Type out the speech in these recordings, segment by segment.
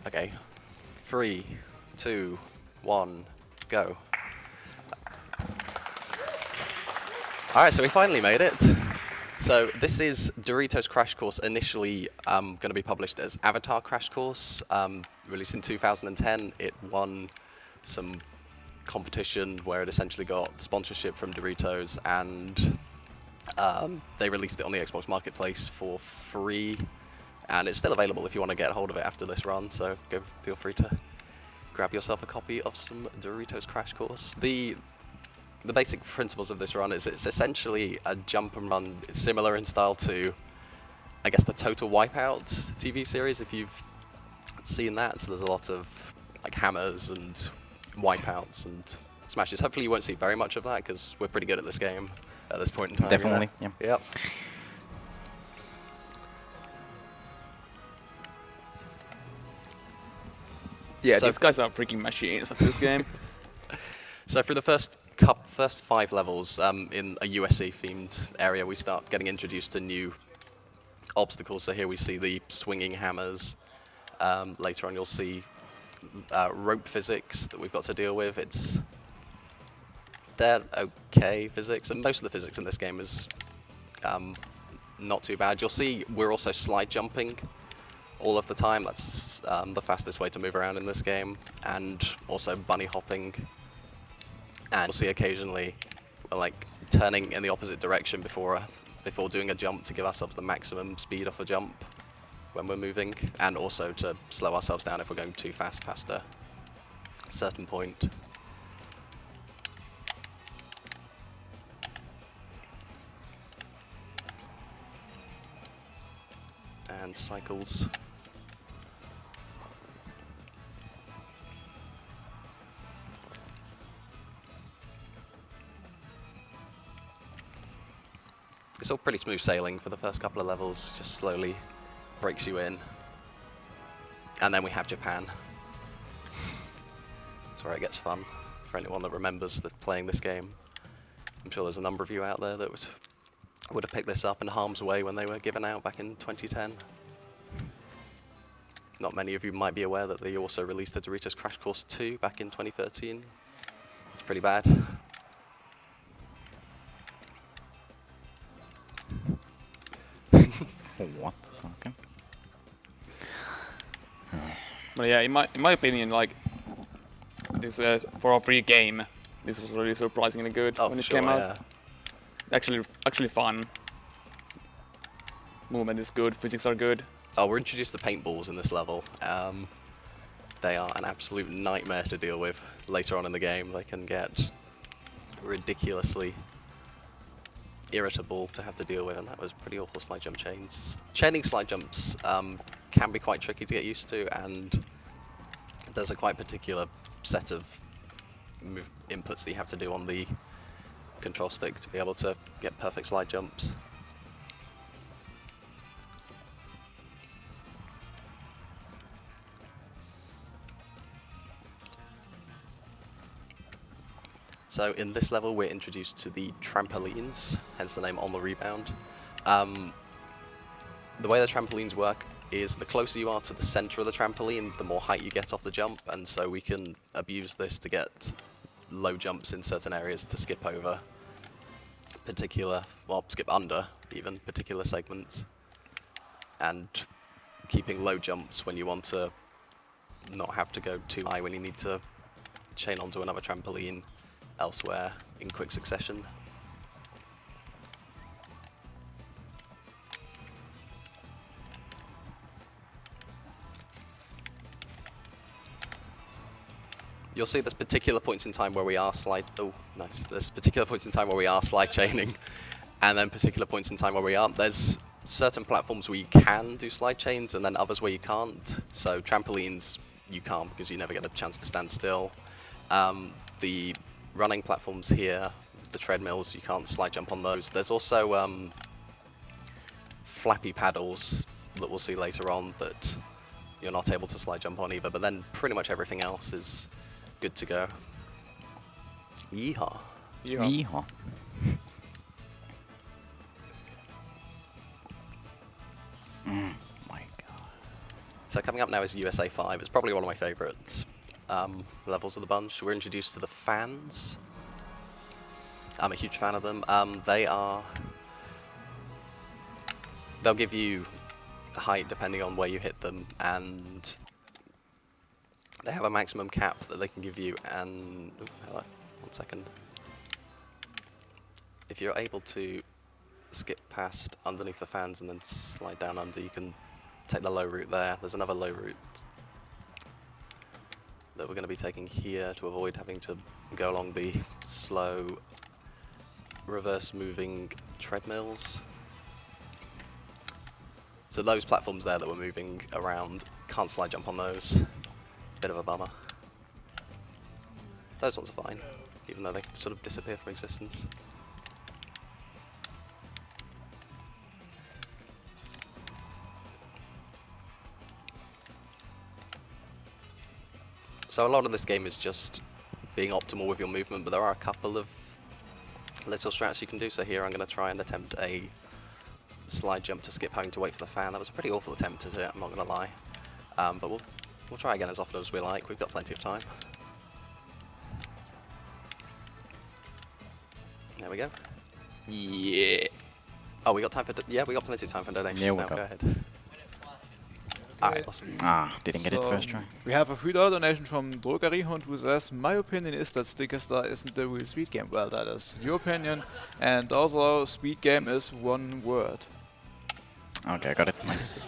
Okay. 3, 2, 1, go. Alright, so we finally made it. So this is Doritos Crash Course, initially going to be published as Avatar Crash Course, released in 2010. It won some competition where it essentially got sponsorship from Doritos, and they released it on the Xbox Marketplace for free, and it's still available if you want to get hold of it after this run, so feel free to grab yourself a copy of some Doritos Crash Course. The basic principles of this run is it's essentially a jump and run. It's similar in style to, I guess, the Total Wipeout TV series, if you've seen that. So there's a lot of like hammers and wipeouts and smashes. Hopefully you won't see very much of that because we're pretty good at this game at this point in time. Definitely, yeah. yeah. Yep. Yeah, So- these guys are freaking machines at this game. So for the first 5 levels in a USC-themed area, we start getting introduced to new obstacles. So here we see the swinging hammers. Later on, you'll see rope physics that we've got to deal with. They're okay physics, and most of the physics in this game is not too bad. You'll see we're also slide jumping all of the time. That's the fastest way to move around in this game, and also bunny hopping. And you'll see occasionally we're like turning in the opposite direction before doing a jump to give ourselves the maximum speed off a jump when we're moving, and also to slow ourselves down if we're going too fast past a certain point. And cycles. It's all pretty smooth sailing for the first couple of levels, just slowly breaks you in. And then we have Japan. That's where it gets fun, for anyone that remembers playing this game. I'm sure there's a number of you out there that would have picked this up in harm's way when they were given out back in 2010. Not many of you might be aware that they also released the Doritos Crash Course 2 back in 2013. It's pretty bad. What the fuck? But yeah, in my opinion, like this for a free game, this was really surprisingly good when it came out. Yeah. Actually fun. Movement is good, physics are good. Oh, we're introduced to paintballs in this level. They are an absolute nightmare to deal with later on in the game. They can get ridiculously irritable to have to deal with, and that was pretty awful. Slide jump chains. Chaining slide jumps can be quite tricky to get used to, and there's a quite particular set of inputs that you have to do on the control stick to be able to get perfect slide jumps. So in this level, we're introduced to the trampolines, hence the name On the Rebound. The way the trampolines work is the closer you are to the center of the trampoline, the more height you get off the jump, and so we can abuse this to get low jumps in certain areas to skip over skip under even particular segments, and keeping low jumps when you want to not have to go too high when you need to chain onto another trampoline elsewhere in quick succession. You'll see there's particular points in time where we are There's particular points in time where we are slide chaining, and then particular points in time where we aren't. There's certain platforms where you can do slide chains, and then others where you can't. So trampolines, you can't because you never get a chance to stand still. The running platforms here, the treadmills, you can't slide jump on those. There's also flappy paddles that we'll see later on that you're not able to slide jump on either, but then pretty much everything else is good to go. Yeehaw. Yeehaw. My god. So coming up now is USA 5. It's probably one of my favourite levels of the bunch. We're introduced to the fans. I'm a huge fan of them. They'll give you height depending on where you hit them, and they have a maximum cap that they can give you. And hello, 1 second. If you're able to skip past underneath the fans and then slide down under, you can take the low route there. There's another low route that we're going to be taking here to avoid having to go along the slow reverse moving treadmills. So those platforms there that we're moving around, can't slide jump on those. Bit of a bummer. Those ones are fine, even though they sort of disappear from existence. So a lot of this game is just being optimal with your movement, but there are a couple of little strats you can do. So here I'm going to try and attempt a slide jump to skip having to wait for the fan. That was a pretty awful attempt to do it, I'm not going to lie. But we'll try again as often as we like. We've got plenty of time. There we go. Yeah. Oh, we got time for we got plenty of time for donations now. Go ahead. Alright, awesome. Didn't get it first try. We have a $3 donation from Drogerihund who says, my opinion is that Sticker Star isn't the real Speed Game. Well, that is your opinion. And also, Speed Game is one word. Okay, I got it. Nice.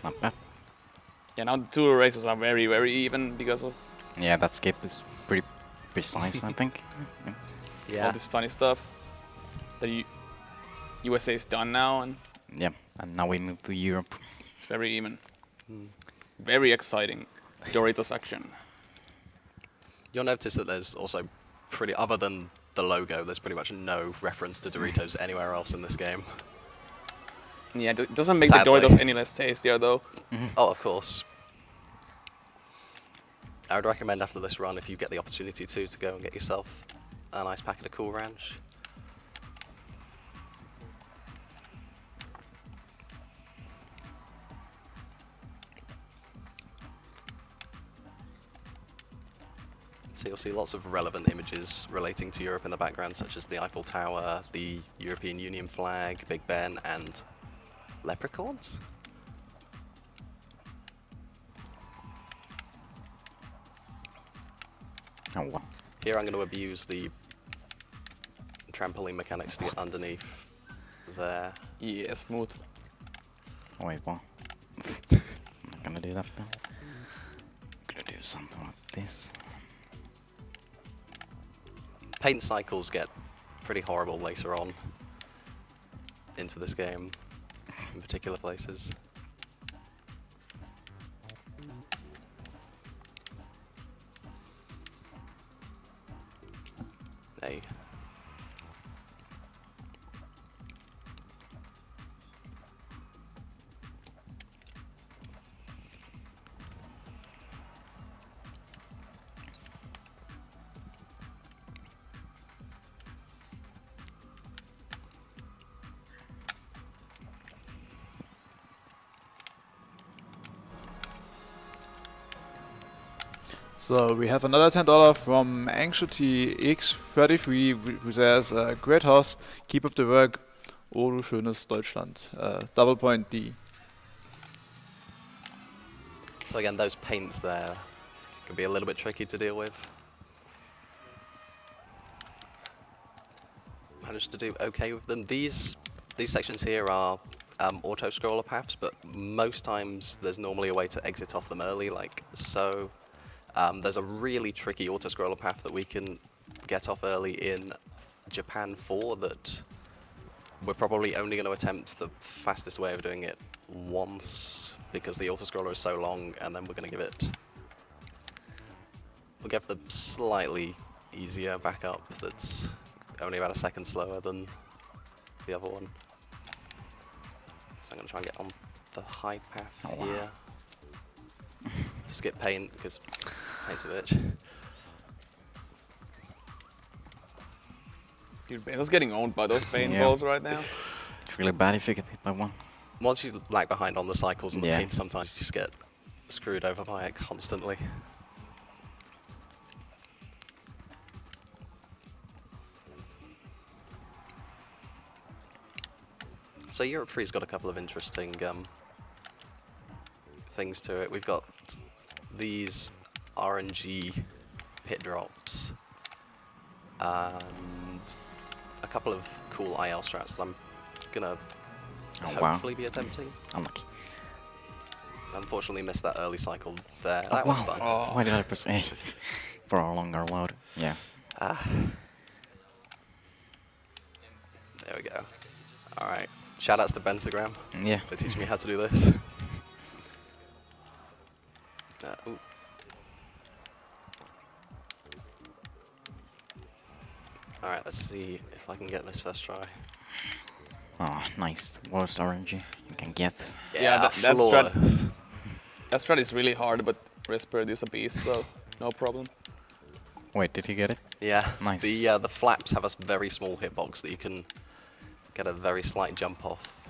Not bad. Yeah, now the two races are very, very even because of Yeah, that skip is pretty precise, I think. Yeah. all this funny stuff. The USA is done now, and Yeah, and now we move to Europe. it's very even. Very exciting Doritos action. You'll notice that there's also other than the logo, there's pretty much no reference to Doritos anywhere else in this game. Yeah, it doesn't make Sadly. the Doritos any less tastier though. Oh, of course. I would recommend after this run, if you get the opportunity to go and get yourself a nice packet of Cool Ranch. So you'll see lots of relevant images relating to Europe in the background, such as the Eiffel Tower, the European Union flag, Big Ben, and leprechauns? Oh, what? Here I'm going to abuse the trampoline mechanics to get underneath there. Yeah, smooth. Oh, wait, what? I'm not gonna do that then. Gonna do something like this. Paint cycles get pretty horrible later on into this game, in particular places. Hey. So we have another $10 from Anxiety X33 who says, great host, keep up the work. Oh, du schönes Deutschland. Double point D. So again, those paints there can be a little bit tricky to deal with. Managed to do okay with them. These sections here are auto-scroller paths, but most times there's normally a way to exit off them early, like so. There's a really tricky auto-scroller path that we can get off early in Japan 4 that we're probably only going to attempt the fastest way of doing it once because the auto-scroller is so long, and then we're going to we'll give the slightly easier backup that's only about a second slower than the other one. So I'm going to try and get on the high path here to skip paint, because paint's a bitch. Dude, Benzo's getting owned by those paintballs right now. It's really bad if you get hit by one. once you lag behind on the cycles and the Yeah. paint, sometimes you just get screwed over by it constantly. So Europe 3's got a couple of interesting things to it. We've got these RNG pit drops and a couple of cool IL strats that I'm gonna Oh, wow. hopefully be attempting. Unlucky. Unfortunately missed that early cycle there. Oh, That was wow. fun. Oh. Why did I press A for a longer load? Yeah. There we go. Alright. Shoutouts to Bensagram Yeah. for teaching me how to do this. Ooh. Alright, let's see if I can get this first try. Oh, nice. Worst RNG you can get. Yeah, that's flawless. That strat is really hard, but Respirte is a beast, so no problem. Wait, did he get it? Yeah. Nice. The flaps have a very small hitbox that you can get a very slight jump off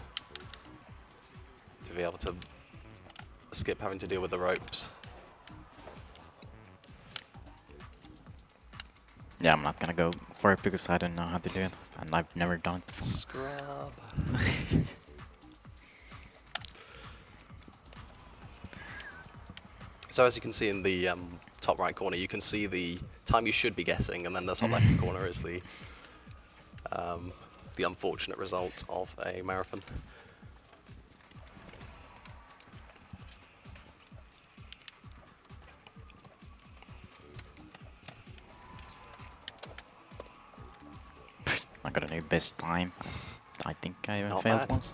to be able to skip having to deal with the ropes. Yeah, I'm not gonna go for it because I don't know how to do it, and I've never done it before. Scrub. So as you can see in the top right corner, you can see the time you should be getting, and then the top left corner is the unfortunate result of a marathon. I got a new best time. I think I even Not failed bad. once.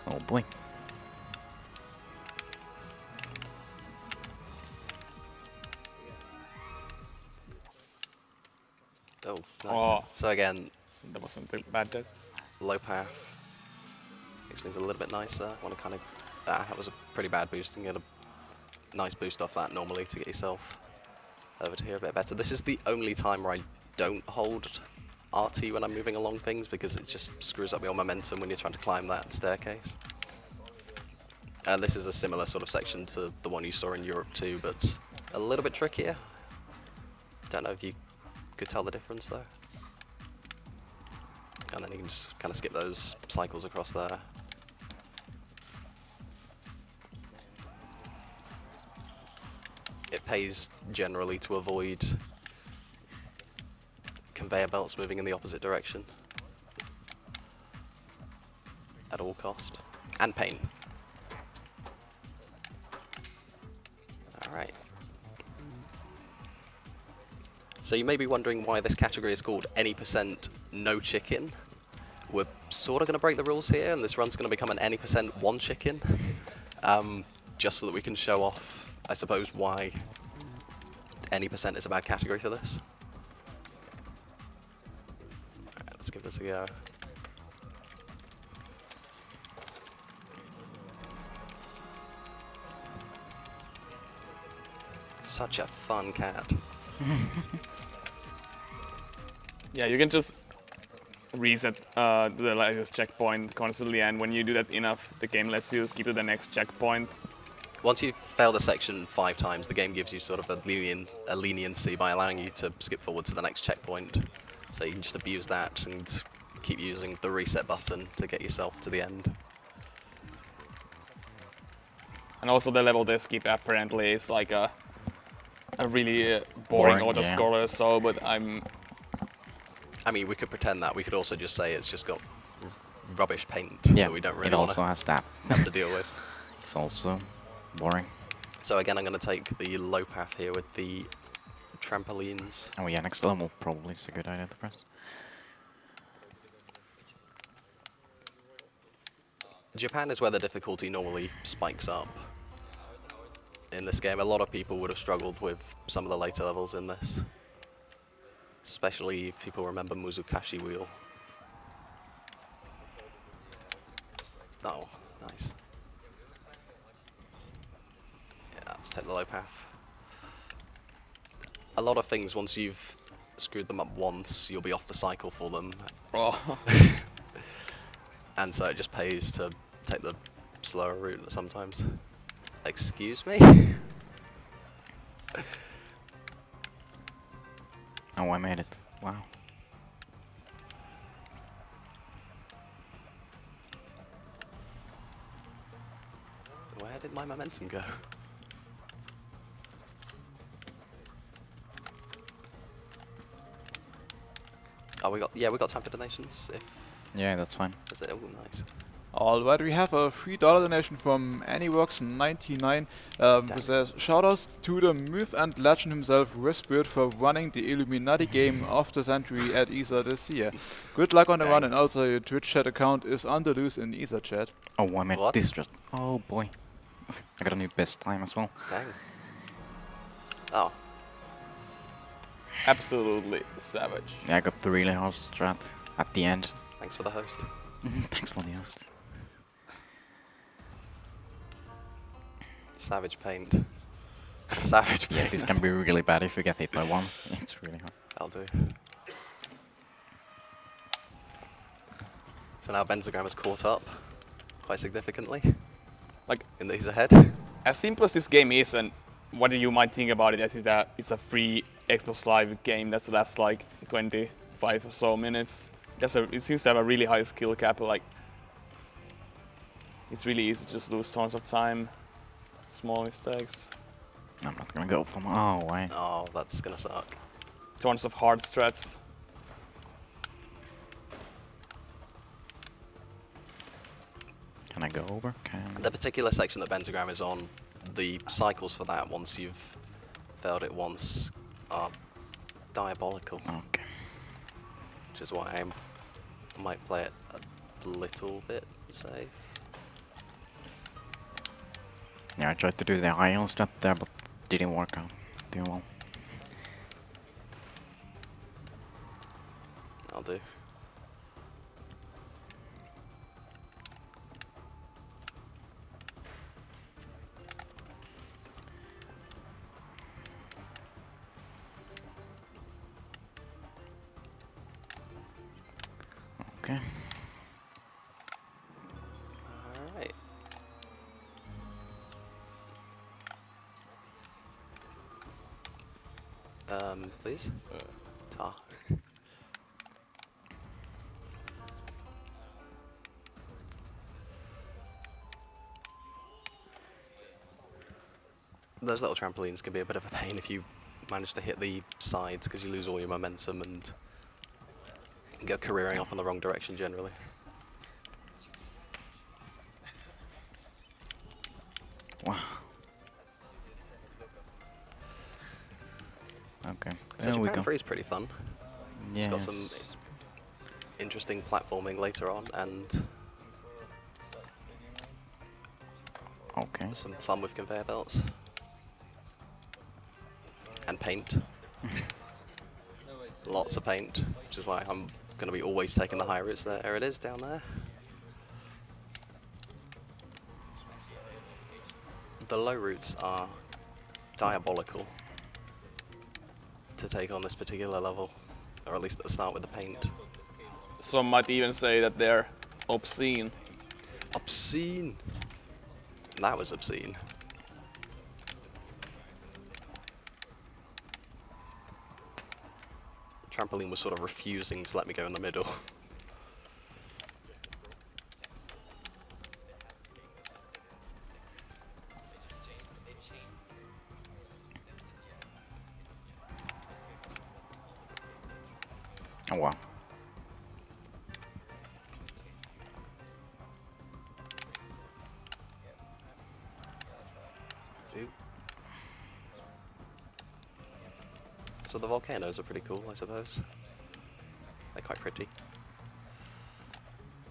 Oh boy. Oh, nice. Oh. So again, That wasn't too bad there. low path makes things a little bit nicer. Want to kind of that was a pretty bad boost, and get a nice boost off that normally to get yourself over to here a bit better. This is the only time where I don't hold RT when I'm moving along things, because it just screws up your momentum when you're trying to climb that staircase. And this is a similar sort of section to the one you saw in Europe too, but a little bit trickier. Don't know if you could tell the difference though. And then you can just kind of skip those cycles across there. It pays generally to avoid conveyor belts moving in the opposite direction at all cost. And pain. Alright. So you may be wondering why this category is called any percent no chicken. We're sort of going to break the rules here, and this run's going to become an any percent one chicken. Just so that we can show off, I suppose, why any percent is a bad category for this. Alright, let's give this a go. Such a fun cat. Yeah, you can just reset the latest checkpoint constantly, and when you do that enough, the game lets you skip to the next checkpoint. Once you've failed a section 5 times, the game gives you sort of a leniency by allowing you to skip forward to the next checkpoint. So you can just abuse that and keep using the reset button to get yourself to the end. And also the level they skip apparently is like a really boring Boring, auto yeah. scroller, so but I mean, we could pretend that. We could also just say it's just got rubbish paint Yeah, that we don't really it want also to has that. have to deal with. It's also boring. So again, I'm going to take the low path here with the trampolines. Oh yeah, next level probably is a good idea to press. Japan is where the difficulty normally spikes up in this game. A lot of people would have struggled with some of the later levels in this. Especially if people remember Muzukashi Wheel. Oh, nice. Yeah, let's take the low path. A lot of things, once you've screwed them up once, you'll be off the cycle for them. oh, And so it just pays to take the slower route sometimes. Excuse me? Oh, I made it. Wow. Where did my momentum go? Oh, we got time for donations. If Yeah, that's fine. is it? Oh, nice. Alright, we have a $3 donation from Anyworks99 who says, shoutouts to the myth and legend himself, Respirte, for running the Illuminati game of the century at ESA this year. Good luck on the run, Dang. and also your Twitch chat account is on the loose in ESA chat. Oh, I made What? this just. Oh boy. I got a new best time as well. Dang. Oh, Absolutely savage. Yeah, I got the really hard strat at the end. thanks for the host. Thanks for the host. Savage paint. Savage paint. Yeah, this can be really bad if you get hit by one. It's really hard. I'll do. So now Bensagram has caught up quite significantly. Like, In that he's ahead. as simple as this game is, and what you might think about it as is that it's a free Xbox Live game that lasts like 25 or so minutes. It seems to have a really high skill cap. Like, it's really easy to just lose tons of time, small mistakes, I'm not gonna go for my. Oh, wait. Oh, that's gonna suck. tons of hard strats. Can I go over? Can. The particular section that Bensagram is on, the cycles for that, once you've failed it once, are diabolical. Okay. Which is why I might play it a little bit safe. Yeah, I tried to do the ion strat there, but didn't work out too well. I'll do. Okay. Alright. Please? Ta. Those little trampolines can be a bit of a pain if you manage to hit the sides, because you lose all your momentum and go careering off in the wrong direction generally. Wow. Okay. So There we Japan go. 3 is pretty fun. It's got some Yes. interesting platforming later on, and Okay. some fun with conveyor belts. And paint. Lots of paint, which is why I'm going to be always taking the high routes. There it is, down there. The low routes are diabolical to take on this particular level, or at least at the start with the paint. Some might even say that they're obscene. Obscene! That was obscene. Trampoline was sort of refusing to let me go in the middle. Oh wow. Oop. So the volcanoes are pretty cool, I suppose. They're quite pretty.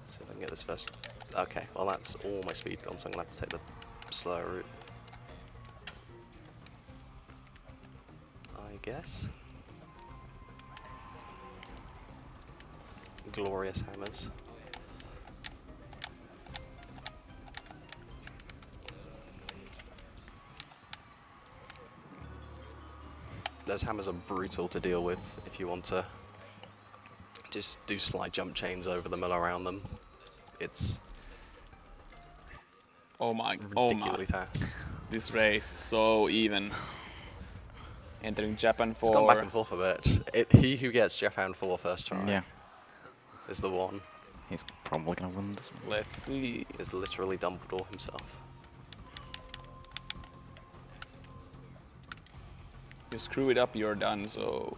Let's see if I can get this first. Okay, well that's all my speed gone, so I'm gonna have to take the slower route. I guess. Glorious hammers. Those hammers are brutal to deal with if you want to just do slide jump chains over them and around them. It's Oh my. ridiculously fast. This race is so even. Entering Japan It's gone back and 4. forth a bit. He who gets Japan 4 first try Yeah, is the one. he's probably gonna win this one. Let's see. Is literally Dumbledore himself. You screw it up, you're done, so...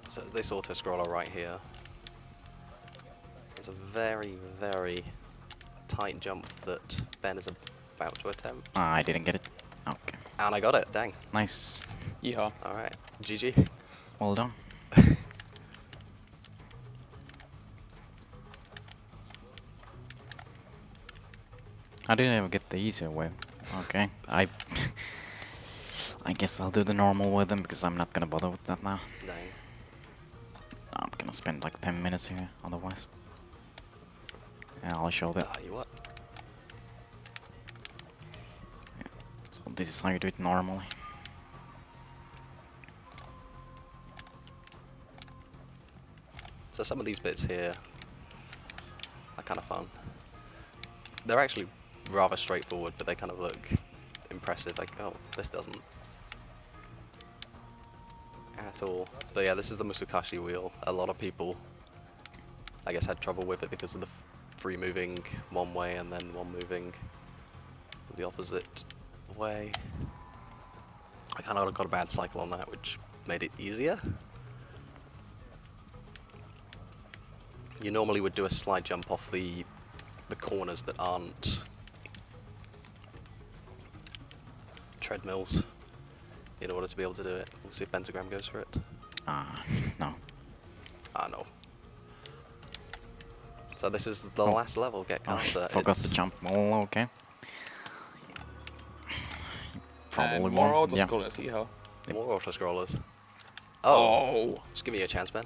So this auto-scroller right here is a very, very tight jump that Ben is about to attempt. Ah, I didn't get it. Okay, And I got it, dang. nice. Yeehaw. Alright, GG. Well done. I didn't even get the easier way. Okay, I guess I'll do the normal with them because I'm not gonna bother with that now. Dang. I'm gonna spend like 10 minutes here otherwise. And I'll show that. Ah, you what? So this is how you do it normally. So some of these bits here are kind of fun. They're actually rather straightforward, but they kind of look impressive. Like, oh, this doesn't at all. But yeah, this is the Musukashi wheel. A lot of people, I guess, had trouble with it because of the free moving one way and then one moving the opposite way. I kind of got a bad cycle on that, which made it easier. You normally would do a slide jump off the corners that aren't treadmills in order to be able to do it. We'll see if Bensagram goes for it. Ah, no. Ah, no. So this is the Oh. last level, get Oh, counter. forgot It's to jump. Oh, okay. Probably And more won't. Yeah. auto-scrollers, yeehaw. more auto-scrollers. Oh, Oh! just give me a chance, Ben.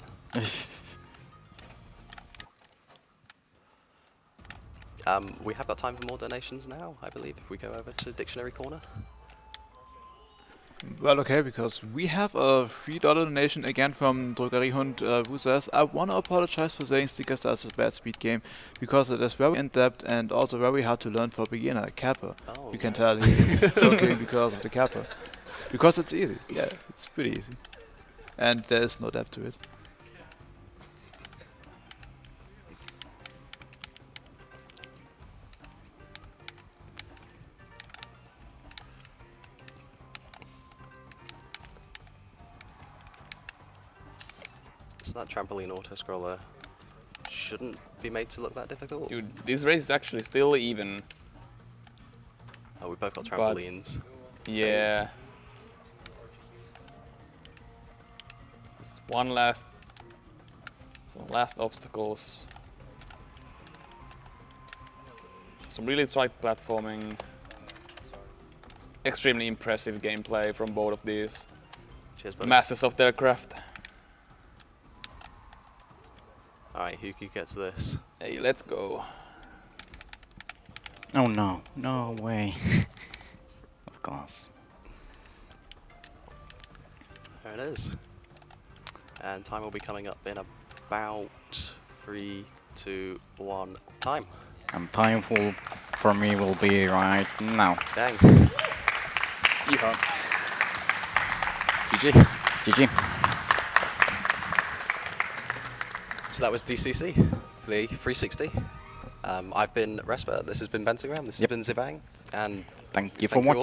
We have got time for more donations now, I believe, if we go over to Dictionary Corner. Well, okay, because we have a $3 donation again from Drogerihund, who says, I want to apologize for saying Sticker Stars is a bad speed game, because it is very in-depth and also very hard to learn for a beginner. Kappa. Oh, You can tell he is joking because of the Kappa. Because it's easy. Yeah, it's pretty easy. And there is no depth to it. So that trampoline auto-scroller shouldn't be made to look that difficult. Dude, this race is actually still even. Oh, we both got But- trampolines. Yeah. Just one last. Some last obstacles. Some really tight platforming. Extremely impressive gameplay from both of these. Cheers, buddy. Masters of their craft. Alright, who gets this? Hey, let's go. Oh no, no way. Of course. There it is. And time will be coming up in about 3, 2, 1, time. And time for me will be right now. Dang. Yeehaw. GG. GG. So that was DCC, the 360. I've been Resper, this has been Bensagram, this Yep. has been Zivang, and Thank you for Thank you all. watching.